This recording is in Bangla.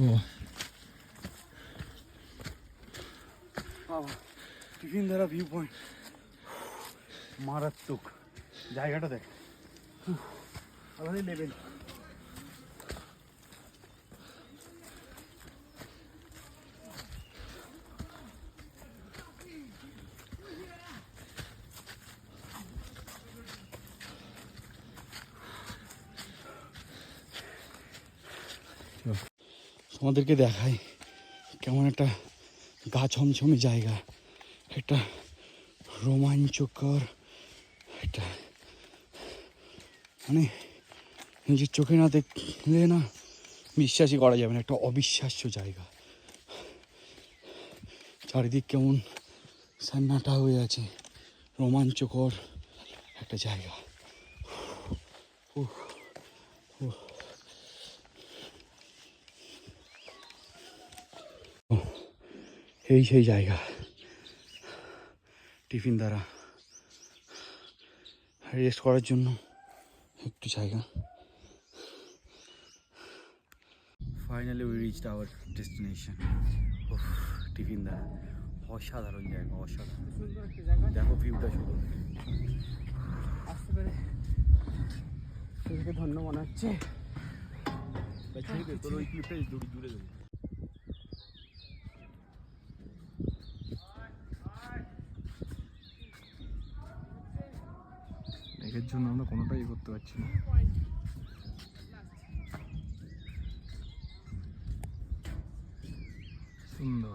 ও বাবা, টিফিনদারা ভিউ পয়েন্ট মারাত্মক। জায়গাটা দেখ, আলাদা লেভেল। আমাদেরকে দেখায় কেমন একটা গা ছমছমে জায়গা, একটা রোমাঞ্চকর, একটা মানে নিজের চোখে না দেখলে না বিশ্বাসই করা যাবে না, একটা অবিশ্বাস্য জায়গা। চারিদিক কেমন সান্নাটা হয়ে আছে, রোমাঞ্চকর একটা জায়গা। এই সেই জায়গা, টিফিন দ্বারা রেস্ট করার জন্য একটু জায়গা। Finally we reached hour destination. Tiffin দ্বারা অসাধারণ জায়গা, অসাধারণ। দেখো ভিউটা শুধু, আসতে পেরে তোদেরকে ধন্য মনে হচ্ছে। তোর ওই ক্লিপটা জুড়ে দেবে। এর জন্য আমরা কোনোটাই করতে পারছি না। সুন্দর।